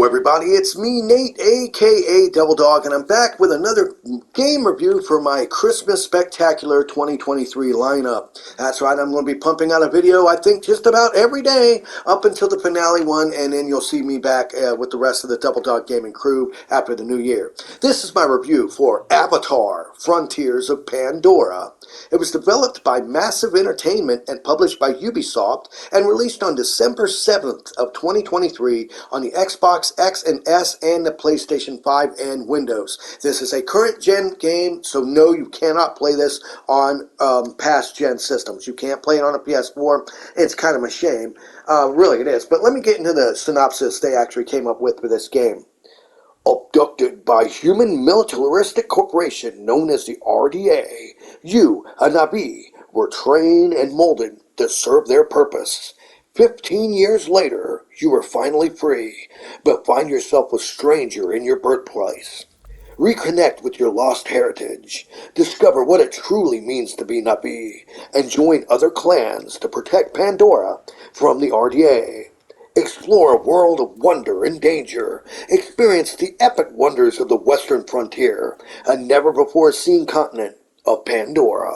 Hello everybody, it's me Nate aka Double Dog, and I'm back with another game review for my Christmas Spectacular 2023 lineup. That's right, I'm going to be pumping out a video I think just about every day up until the finale one, and then you'll see me back with the rest of the Double Dog gaming crew after the new year. This is my review for Avatar: Frontiers of Pandora. It was developed by Massive Entertainment and published by Ubisoft and released on December 7th of 2023 on the Xbox X and S and the PlayStation 5 and Windows. This is a current gen game, so no, you cannot play this on past gen systems. You can't play it on a PS4. It's kind of a shame. Really, it is. But let me get into the synopsis they actually came up with for this game. Abducted by human militaristic corporation known as the RDA, you, a Navi, were trained and molded to serve their purpose. 15 years later, you are finally free, but find yourself a stranger in your birthplace. Reconnect with your lost heritage, discover what it truly means to be Navi, and join other clans to protect Pandora from the RDA. Explore a world of wonder and danger. Experience the epic wonders of the western frontier, a never-before-seen continent of Pandora.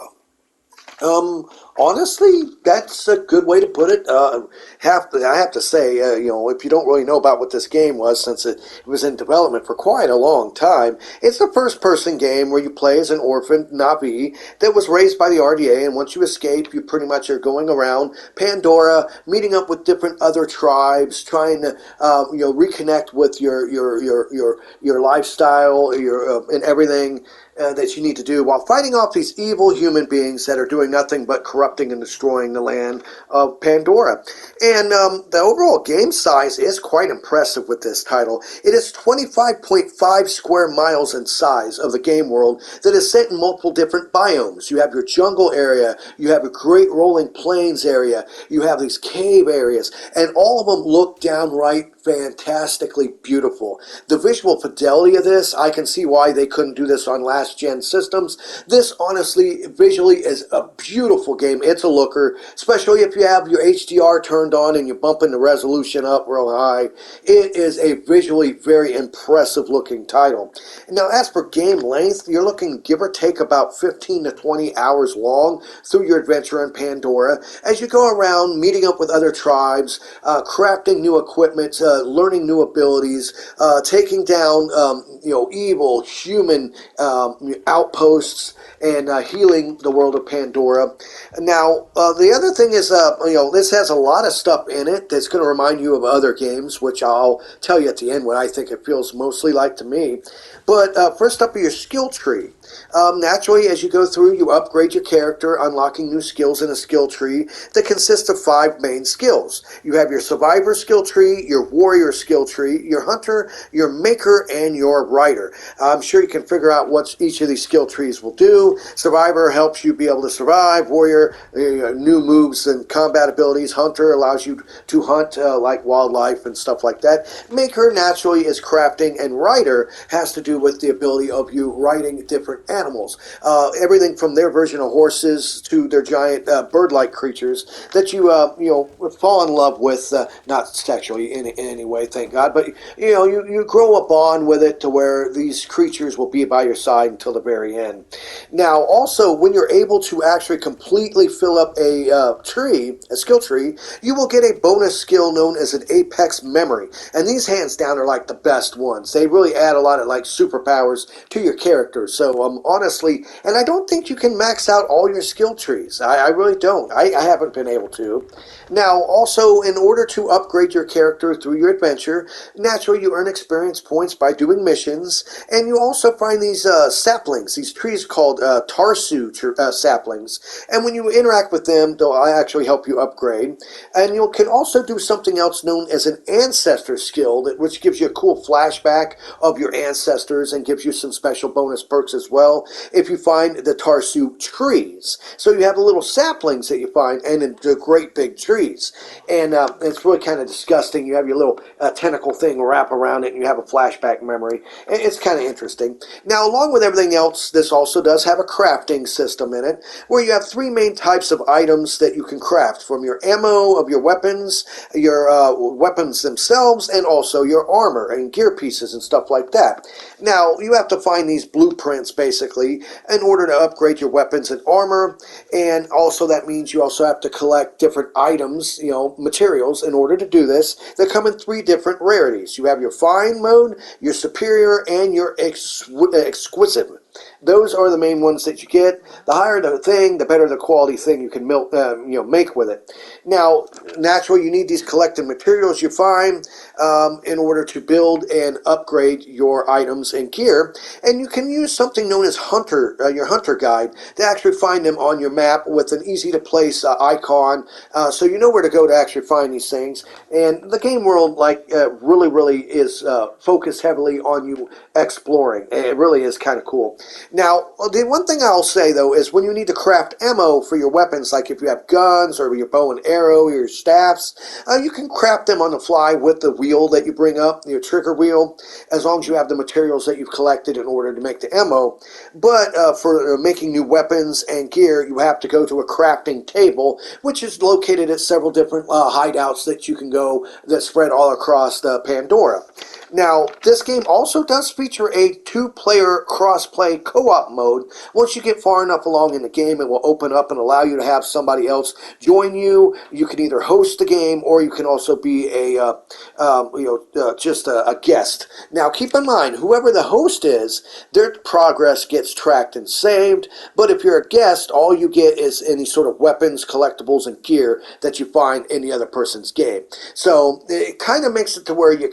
Honestly, that's a good way to put it. I have to say, if you don't really know about what this game was, since it was in development for quite a long time, it's a first-person game where you play as an orphan Navi that was raised by the RDA, and once you escape, you pretty much are going around Pandora, meeting up with different other tribes, trying to, reconnect with your lifestyle, and everything that you need to do while fighting off these evil human beings that are doing nothing but corrupting and destroying the land of Pandora. And the overall game size is quite impressive with this title. It is 25.5 square miles in size of the game world that is set in multiple different biomes. You have your jungle area, you have a great rolling plains area, you have these cave areas, and all of them look downright fantastically beautiful. The visual fidelity of this, I can see why they couldn't do this on last gen systems. This honestly, visually, is a beautiful game. It's a looker, especially if you have your HDR turned on and you're bumping the resolution up real high. It is a visually very impressive looking title. Now, as for game length, you're looking give or take about 15 to 20 hours long through your adventure in Pandora as you go around meeting up with other tribes, crafting new equipment, learning new abilities, taking down evil human outposts, and healing the world of Pandora. Now, the other thing is, this has a lot of stuff in it that's going to remind you of other games, which I'll tell you at the end what I think it feels mostly like to me. But first up are your skill tree. Naturally, as you go through, you upgrade your character, unlocking new skills in a skill tree that consists of 5 main skills. You have your survivor skill tree, your warrior skill tree, your hunter, your maker, and your rider. I'm sure you can figure out what each of these skill trees will do. Survivor helps you be able to survive. Warrior, new moves and combat abilities. Hunter allows you to hunt like wildlife and stuff like that. Maker, naturally, is crafting, and rider has to do with the ability of you riding different animals. Everything from their version of horses to their giant bird-like creatures that you fall in love with, not sexually in any way, thank God, but you grow a bond with it to where these creatures will be by your side until the very end. Now, also, when you're able to actually completely fill up a skill tree, you will get a bonus skill known as an Apex Memory, and these hands down are like the best ones. They really add a lot of like superpowers to your character. So honestly, and I don't think you can max out all your skill trees. I really don't. I haven't been able to. Now, also, in order to upgrade your character through your adventure, naturally you earn experience points by doing missions, and you also find these saplings, these trees called Tarsu saplings, and when you interact with them, they'll actually help you upgrade. And you can also do something else known as an ancestor skill, which gives you a cool flashback of your ancestors and gives you some special bonus perks as well if you find the Tarsu trees. So you have the little saplings that you find and the great big trees, and it's really kind of disgusting. You have your little tentacle thing wrap around it and you have a flashback memory. It's kind of interesting. Now, along with everything else, this also does have a crafting system in it, where you have three main types of items that you can craft, from your ammo of your weapons, your weapons themselves, and also your armor and gear pieces and stuff like that. Now, you have to find these blueprints, basically, in order to upgrade your weapons and armor, and also that means you also have to collect different items, materials, in order to do this. They come in three different rarities. You have your fine mode, your superior, and your exquisite. Those are the main ones that you get. The higher the thing, the better the quality thing you can make with it. Now, naturally, you need these collected materials you find in order to build and upgrade your items and gear. And you can use something known as your Hunter Guide, to actually find them on your map with an easy-to-place icon, so you know where to go to actually find these things. And the game world, really is focused heavily on you exploring. It really is kind of cool. Now, the one thing I'll say, though, is when you need to craft ammo for your weapons, like if you have guns or your bow and arrow or your staffs, you can craft them on the fly with the wheel that you bring up, your trigger wheel, as long as you have the materials that you've collected in order to make the ammo. But for making new weapons and gear, you have to go to a crafting table, which is located at several different hideouts that you can go that spread all across Pandora. Now, this game also does feature a two-player cross-play co-op mode. Once you get far enough along in the game, it will open up and allow you to have somebody else join you. You can either host the game, or you can also be just a guest. Now, keep in mind, whoever the host is, their progress gets tracked and saved. But if you're a guest, all you get is any sort of weapons, collectibles, and gear that you find in the other person's game. So it kind of makes it to where you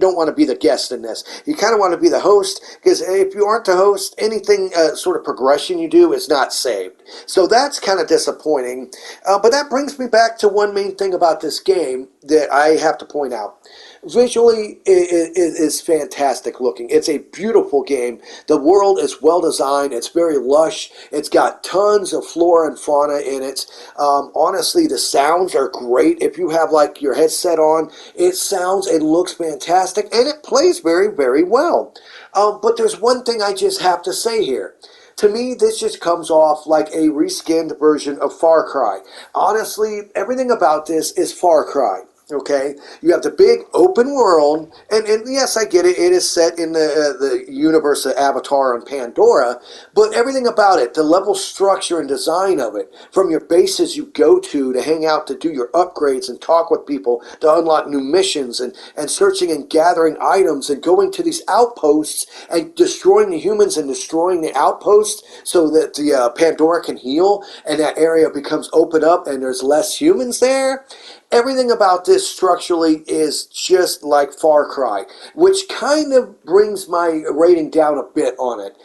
don't want to be the guest in this. You kind of want to be the host, because if you aren't the host, anything sort of progression you do is not saved. So that's kind of disappointing. But that brings me back to one main thing about this game that I have to point out. Visually, it is fantastic looking. It's a beautiful game. The world is well designed. It's very lush. It's got tons of flora and fauna in it. Honestly, the sounds are great. If you have your headset on, it sounds and looks fantastic, and it plays very, very well. But there's one thing I just have to say here. To me, this just comes off like a reskinned version of Far Cry. Honestly, everything about this is Far Cry. Okay, you have the big open world, and yes, I get it. It is set in the universe of Avatar and Pandora, but everything about it, the level structure and design of it, from your bases you go to hang out, to do your upgrades and talk with people, to unlock new missions, and searching and gathering items, and going to these outposts and destroying the humans and destroying the outposts so that the Pandora can heal and that area becomes open up and there's less humans there. Everything about this structurally is just like Far Cry, which kind of brings my rating down a bit on it.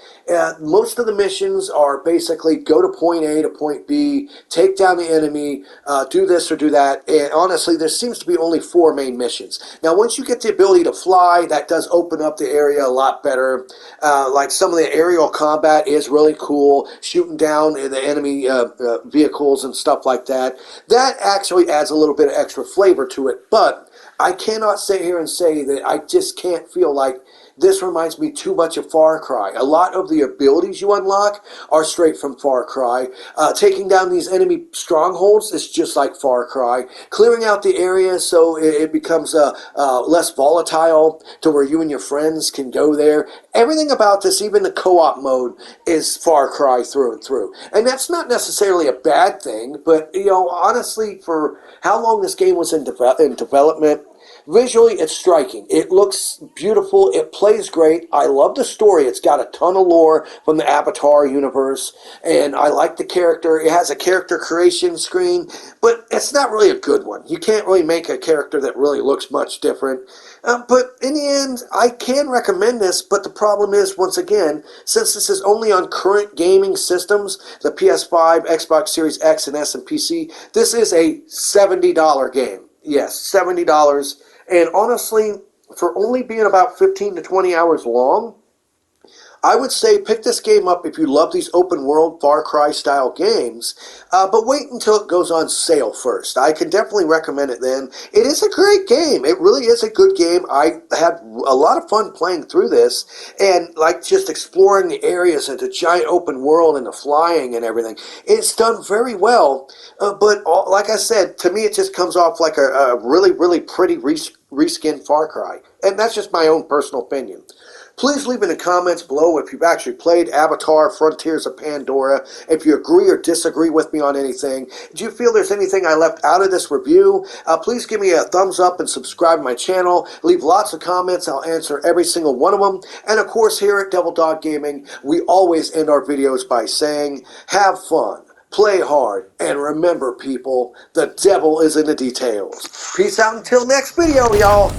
Most of the missions are basically go to point A to point B, take down the enemy, do this or do that, and honestly, there seems to be only 4 main missions. Now, once you get the ability to fly, that does open up the area a lot better. Like some of the aerial combat is really cool, shooting down the enemy vehicles and stuff like that. That actually adds a little bit of extra flavor to it, but I cannot sit here and say that I just can't feel like this reminds me too much of Far Cry. A lot of the abilities you unlock are straight from Far Cry. Taking down these enemy strongholds is just like Far Cry. Clearing out the area so it becomes less volatile to where you and your friends can go there. Everything about this, even the co-op mode, is Far Cry through and through. And that's not necessarily a bad thing, but honestly, for how long this game was in development, visually, it's striking. It looks beautiful. It plays great. I love the story. It's got a ton of lore from the Avatar universe, and I like the character. It has a character creation screen, but it's not really a good one. You can't really make a character that really looks much different. But in the end, I can recommend this, but the problem is, once again, since this is only on current gaming systems, the PS5, Xbox Series X, and S, and PC, this is a $70 game. Yes, $70. And honestly, for only being about 15 to 20 hours long, I would say pick this game up if you love these open world Far Cry style games, but wait until it goes on sale first. I can definitely recommend it then. It is a great game. It really is a good game. I had a lot of fun playing through this and like just exploring the areas and the giant open world and the flying and everything. It's done very well, but like I said, to me it just comes off like a really, really pretty reskin Far Cry. And that's just my own personal opinion. Please leave in the comments below if you've actually played Avatar Frontiers of Pandora, if you agree or disagree with me on anything. Do you feel there's anything I left out of this review? Please give me a thumbs up and subscribe to my channel. Leave lots of comments. I'll answer every single one of them. And of course, here at Devil Dog Gaming, we always end our videos by saying, have fun, play hard, and remember, people, the devil is in the details. Peace out until next video, y'all.